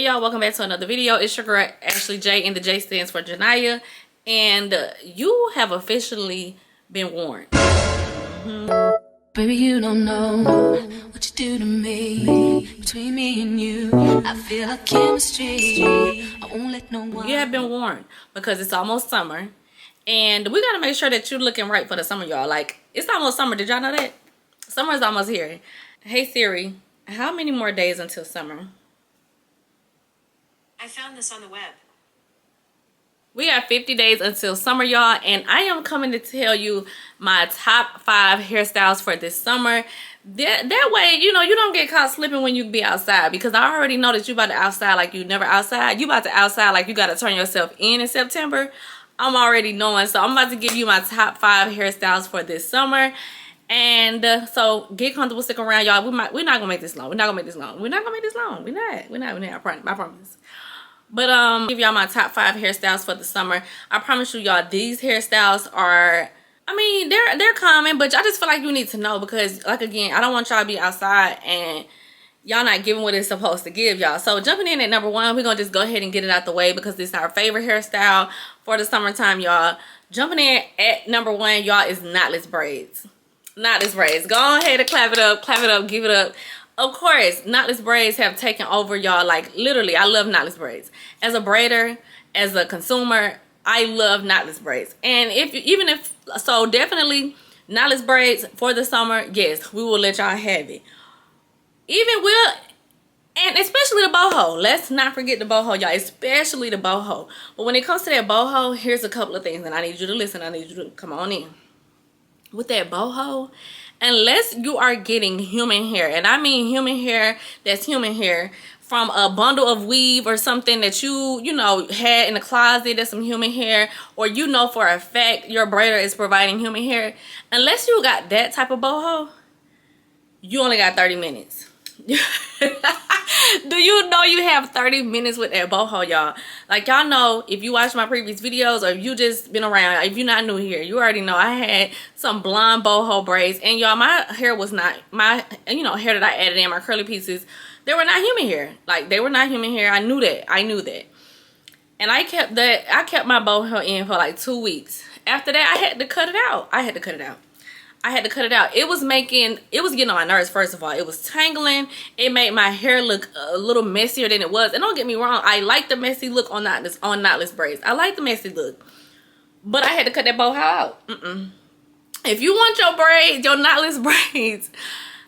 y'all, welcome back to another video. It's your girl Ashley J, and the J stands for Janaya, and you have officially been warned. Baby, you don't know what you do to me. Between me and you, I feel like chemistry. I won't let no one. You have been warned because it's almost summer, and we gotta make sure that you're looking right for the summer, y'all. Like, it's almost summer. Did y'all know that? Summer is almost here. Hey Siri, how many more days until summer? I found this on the web. We got 50 days until summer, y'all, and I am coming to tell you my top 5 hairstyles for this summer. That way, you know, you don't get caught slipping when you be outside, because I already know that you about to outside like you never outside. You about to outside like you got to turn yourself in September. I'm already knowing, so I'm about to give you my top 5 hairstyles for this summer. And so get comfortable, stick around, y'all. We're not gonna make this long. We're not gonna make this long. I promise. But give y'all my top 5 hairstyles for the summer. I promise you, y'all, these hairstyles are, I mean, they're common, but I just feel like you need to know, because, like, again, I don't want y'all to be outside and y'all not giving what it's supposed to give y'all. So jumping in at number 1, we're gonna just go ahead and get it out the way, because this is our favorite hairstyle for the summertime, y'all. Jumping in at number 1, y'all, is knotless braids. Knotless braids. Go ahead and clap it up, give it up. Of course, knotless braids have taken over, y'all. Like, literally, I love knotless braids. As a braider, as a consumer, I love knotless braids. And so definitely knotless braids for the summer, yes, we will let y'all have it. And especially the boho. Let's not forget the boho, y'all. Especially the boho. But when it comes to that boho, here's a couple of things, and I need you to listen. I need you to come on in. With that boho, unless you are getting human hair, and I mean human hair that's human hair from a bundle of weave or something that you know had in the closet, that's some human hair, or you know for a fact your braider is providing human hair, unless you got that type of boho, you only got 30 minutes. Do you know you have 30 minutes with that boho, y'all? Like, y'all know, if you watch my previous videos, or if you just been around, if you're not new here, you already know I had some blonde boho braids. And y'all, my hair was not, hair that I added in, my curly pieces, they were not human hair. Like, they were not human hair. I knew that. And I kept my boho in for like 2 weeks. After that, I had to cut it out. It was getting on my nerves. First of all, it was tangling. It made my hair look a little messier than it was. And don't get me wrong, I like the messy look on knotless braids. I like the messy look, but I had to cut that boho out. If you want your braids, your knotless braids,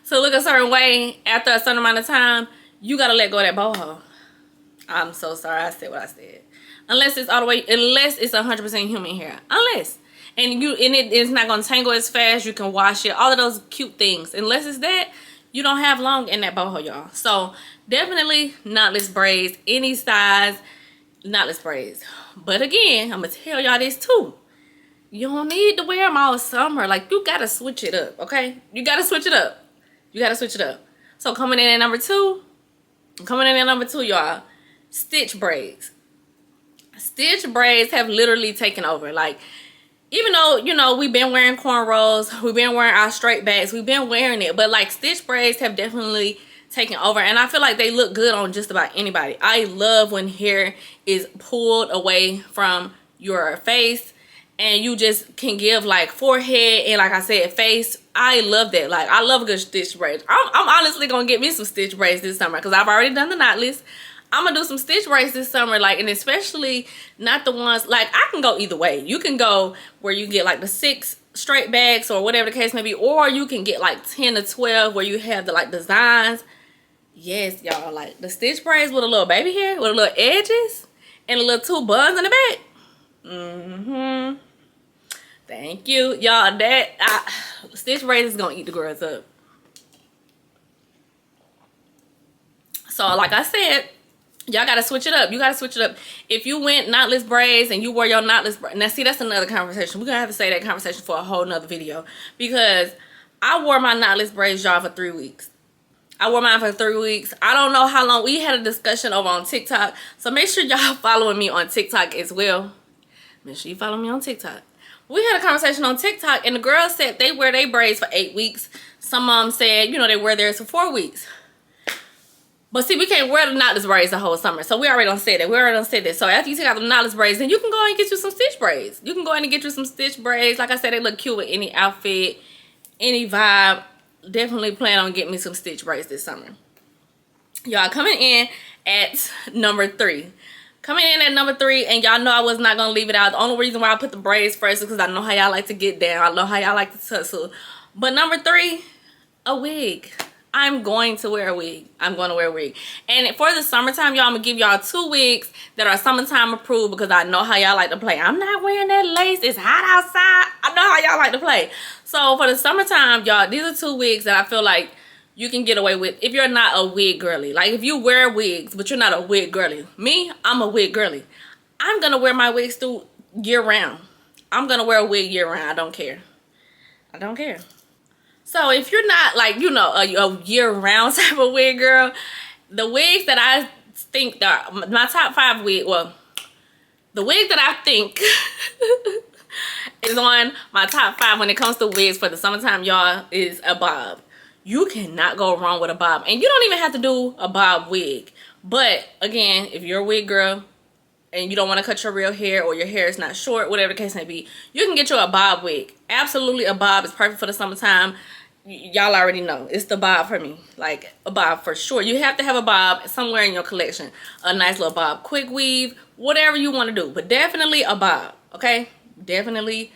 to look a certain way after a certain amount of time, you gotta let go of that boho. I'm so sorry I said what I said. Unless it's 100% human hair. And it's not gonna tangle as fast. You can wash it. All of those cute things. Unless it's that, you don't have long in that boho, y'all. So definitely knotless braids, any size, knotless braids. But again, I'm gonna tell y'all this too. You don't need to wear them all summer. Like, you gotta switch it up, okay? You gotta switch it up. So coming in at number 2, y'all, stitch braids. Stitch braids have literally taken over. Like, even though, you know, we've been wearing cornrows, we've been wearing our straight backs, we've been wearing it, but like, stitch braids have definitely taken over, and I feel like they look good on just about anybody. I love when hair is pulled away from your face and you just can give like forehead and, like I said, face. I love that. Like, I love good stitch braids. I'm honestly gonna get me some stitch braids this summer, because I've already done the knotless. I'm gonna do some stitch braids this summer, like, and especially not the ones, like, I can go either way. You can go where you get like the 6 straight backs or whatever the case may be, or you can get like 10 to 12 where you have the like designs. Yes, y'all, like the stitch braids with a little baby hair, with a little edges and a little 2 buns in the back. Thank you, y'all. Stitch braids is gonna eat the girls up. So like I said, y'all gotta switch it up. If you went knotless braids and you wore your knotless braids, now see, that's another conversation. We're gonna have to say that conversation for a whole nother video, because I wore my knotless braids, y'all, for 3 weeks. I wore mine for 3 weeks. I don't know how long. We had a discussion over on TikTok, so make sure y'all following me on TikTok as well. Make sure you follow me on TikTok. We had a conversation on TikTok, and the girls said they wear their braids for 8 weeks. Some of them said, you know, they wear theirs for 4 weeks. But see, we can't wear the knotless braids the whole summer. So we already don't say that. We already don't say that. So after you take out the knotless braids, then you can go and get you some stitch braids. You can go in and get you some stitch braids. Like I said, they look cute with any outfit, any vibe. Definitely plan on getting me some stitch braids this summer. Y'all, coming in at number 3. Coming in at number 3, and y'all know I was not going to leave it out. The only reason why I put the braids first is because I know how y'all like to get down. I know how y'all like to tussle. But number 3, a wig. I'm going to wear a wig. I'm going to wear a wig. And for the summertime, y'all, I'm going to give y'all 2 wigs that are summertime approved because I know how y'all like to play. I'm not wearing that lace. It's hot outside. I know how y'all like to play. So for the summertime, y'all, these are 2 wigs that I feel like you can get away with if you're not a wig girly. Like if you wear wigs, but you're not a wig girly. Me, I'm a wig girly. I'm going to wear my wigs through year round. I'm going to wear a wig year round. I don't care. I don't care. So if you're not like, you know, a year-round type of wig girl, the wigs that I think that my top 5 wig, well, the wig that I think is on my top 5 when it comes to wigs for the summertime, y'all, is a bob. You cannot go wrong with a bob. And you don't even have to do a bob wig. But again, if you're a wig girl and you don't want to cut your real hair or your hair is not short, whatever the case may be, you can get you a bob wig. Absolutely, a bob is perfect for the summertime. Y'all already know it's the bob for me. Like a bob for sure. You have to have a bob somewhere in your collection. A nice little bob quick weave, whatever you want to do, but definitely a bob. Okay, definitely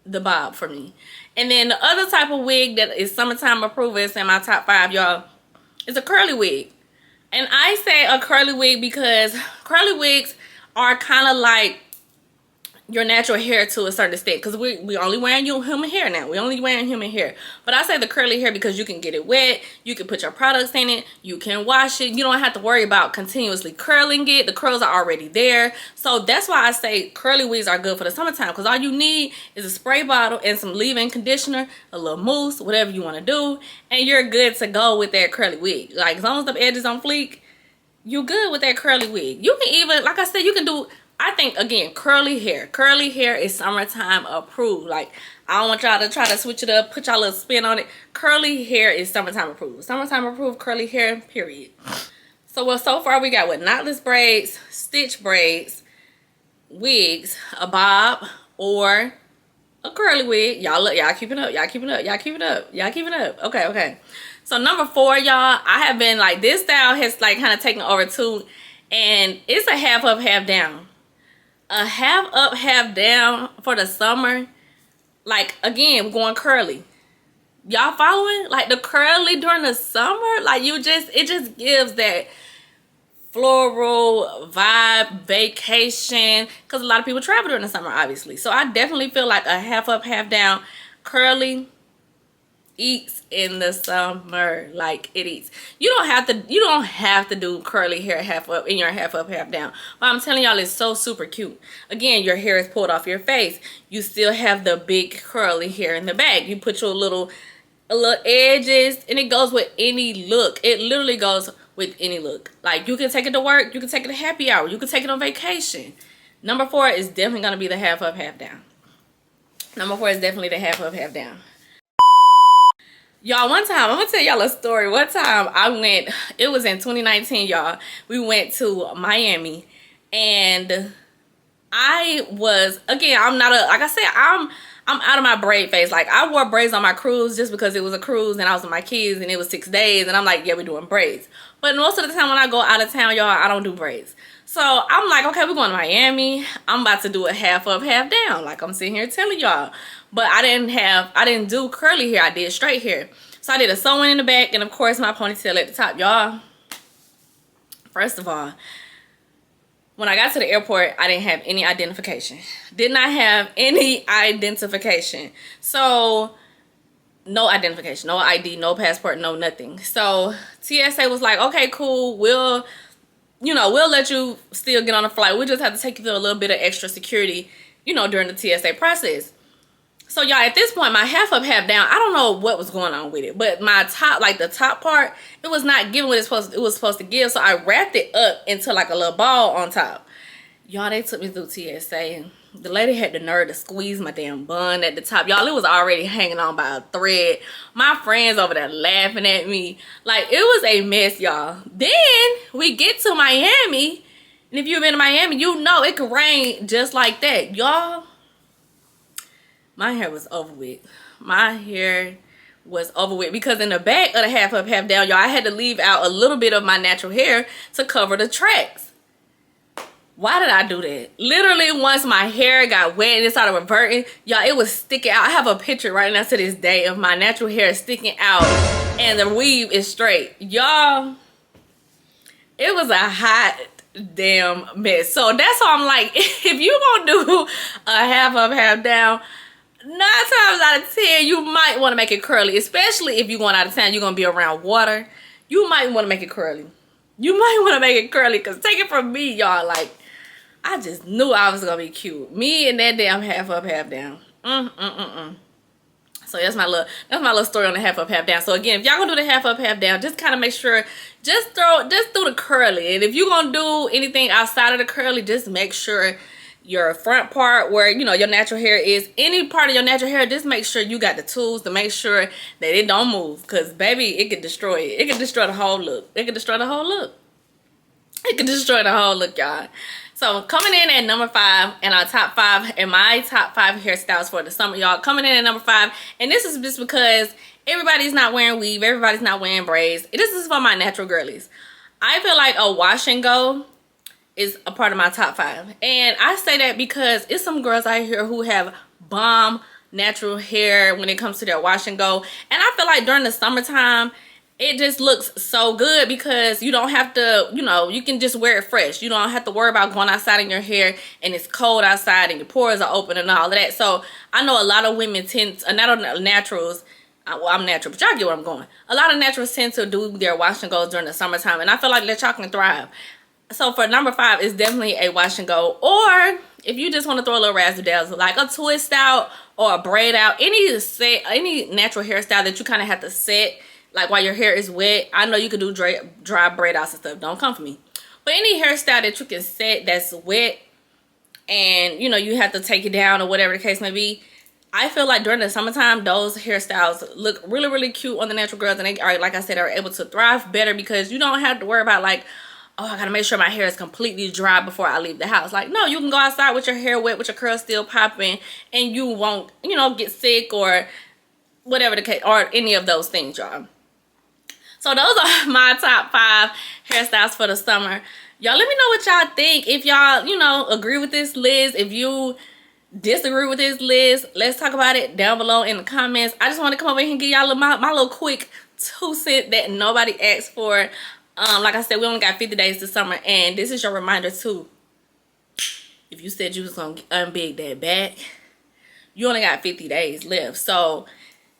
the bob for me. And then the other type of wig that is summertime approved is in my top 5, y'all, is a curly wig. And I say a curly wig because curly wigs are kind of like your natural hair to a certain extent, because we only wearing human hair now. We only wearing human hair. But I say the curly hair because you can get it wet, you can put your products in it, you can wash it, you don't have to worry about continuously curling it. The curls are already there. So that's why I say curly wigs are good for the summertime, because all you need is a spray bottle and some leave-in conditioner, a little mousse, whatever you want to do, and you're good to go with that curly wig. Like as long as the edges on fleek, you good with that curly wig. You can even, like I said, you can do, I think, again, curly hair. Curly hair is summertime approved. Like, I don't want y'all to try to switch it up, put y'all little spin on it. Curly hair is summertime approved. Summertime approved curly hair, period. So, well, so far we got what? Knotless braids, stitch braids, wigs, a bob, or a curly wig. Y'all look, y'all keeping up, y'all keeping up, y'all keeping up, y'all keeping up. Okay, okay. So, number 4, y'all, I have been, like, this style has, like, kind of taken over too. And it's a half up, half down. A half up, half down for the summer. Like, again, we're going curly. Y'all following? Like, the curly during the summer, like, it just gives that floral vibe, vacation, because a lot of people travel during the summer, obviously. So I definitely feel like a half up, half down curly eats in the summer. Like, it eats. You don't have to do curly hair half up in your half up, half down. But I'm telling y'all, it's so super cute. Again, your hair is pulled off your face. You still have the big curly hair in the back. You put your little edges, and it goes with any look. It literally goes with any look. Like, you can take it to work, you can take it to happy hour, you can take it on vacation. Number 4 is definitely gonna be the half up, half down. Number 4 is definitely the half up, half down. Y'all, one time, I'm gonna tell y'all a story. One time I went, it was in 2019, y'all. We went to Miami, and I was, again, I'm not a, like I said, I'm out of my braid phase. Like, I wore braids on my cruise just because it was a cruise and I was with my kids and it was 6 days, and I'm like, yeah, we're doing braids. But most of the time when I go out of town, y'all, I don't do braids. So I'm like, okay, we're going to Miami. I'm about to do a half up, half down. Like I'm sitting here telling y'all. But I didn't do curly hair. I did straight hair. So I did a sewing in the back, and of course my ponytail at the top. Y'all, first of all, when I got to the airport, I didn't have any identification. Did not have any identification. So no identification, no ID, no passport, no nothing. So TSA was like, okay, cool. We'll let you still get on the flight. We just have to take you through a little bit of extra security, during the TSA process. So y'all, at this point, my half up, half down, I don't know what was going on with it, but my top, like the top part, it was not giving what it was supposed to give. So I wrapped it up into like a little ball on top. Y'all, they took me through TSA, and the lady had the nerve to squeeze my damn bun at the top. Y'all, it was already hanging on by a thread. My friends over there laughing at me. Like, it was a mess, y'all. Then we get to Miami. And if you've been to Miami, you know it could rain just like that. Y'all, my hair was over with. My hair was over with. Because in the back of the half up, half down, y'all, I had to leave out a little bit of my natural hair to cover the tracks. Why did I do that? Literally, once my hair got wet and it started reverting, y'all, it was sticking out. I have a picture right now to this day of my natural hair sticking out and the weave is straight. Y'all, it was a hot damn mess. So that's why I'm like, if you gonna do a half up, half down, 9 times out of 10, you might want to make it curly. Especially if you're going out of town, you're going to be around water. You might want to make it curly. You might want to make it curly, because take it from me, y'all, like, I just knew I was gonna be cute. Me and that damn half up, half down. So that's my little story on the half up, half down. So again, if y'all gonna do the half up, half down, just kind of make sure, just do the curly. And if you gonna do anything outside of the curly, just make sure your front part where, you know, your natural hair is, any part of your natural hair, just make sure you got the tools to make sure that it don't move. Because baby, it could destroy it. It could destroy the whole look. It could destroy the whole look. It could destroy the whole look, y'all. So coming in at number 5 in our top 5 and my top 5 hairstyles for the summer, y'all. Coming in at number 5, and this is just because everybody's not wearing weave, everybody's not wearing braids. This is for my natural girlies. I feel like a wash and go is a part of my top 5, and I say that because it's some girls out here who have bomb natural hair when it comes to their wash and go, and I feel like during the summertime, it just looks so good because you don't have to, you know, you can just wear it fresh. You don't have to worry about going outside in your hair and it's cold outside and your pores are open and all of that. So I know a lot of women tend, not naturals, well, I'm natural, but y'all get where I'm going. A lot of naturals tend to do their wash and goes during the summertime, and I feel like that y'all can thrive. So for number 5 is definitely a wash and go. Or if you just want to throw a little razzle dazzle, like a twist out or a braid out, any natural hairstyle that you kind of have to set, like while your hair is wet. I know you can do dry braid outs and stuff. Don't come for me. But any hairstyle that you can set that's wet and, you know, you have to take it down or whatever the case may be, I feel like during the summertime, those hairstyles look really, really cute on the natural girls. And they are, like I said, are able to thrive better because you don't have to worry about like, oh, I got to make sure my hair is completely dry before I leave the house. Like, no, you can go outside with your hair wet, with your curls still popping, and you won't, you know, get sick or whatever the case, or any of those things, y'all. So those are my top 5 hairstyles for the summer. Y'all let me know what y'all think. If y'all, you know, agree with this list. If you disagree with this list, let's talk about it down below in the comments. I just want to come over here and give y'all my little quick 2 cents that nobody asked for. Like I said, we only got 50 days this summer. And this is your reminder too. If you said you was going to unbig that back, you only got 50 days left. So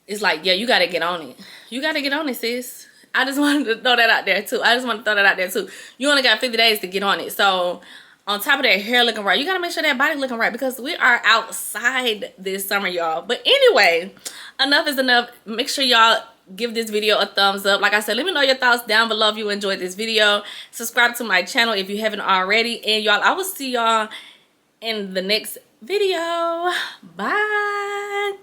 it's like, yeah, you got to get on it. You got to get on it, sis. I just wanted to throw that out there too. You only got 50 days to get on it. So on top of that hair looking right, you got to make sure that body looking right because we are outside this summer, y'all. But anyway, enough is enough. Make sure y'all give this video a thumbs up. Like I said, let me know your thoughts down below if you enjoyed this video. Subscribe to my channel if you haven't already. And y'all, I will see y'all in the next video. Bye.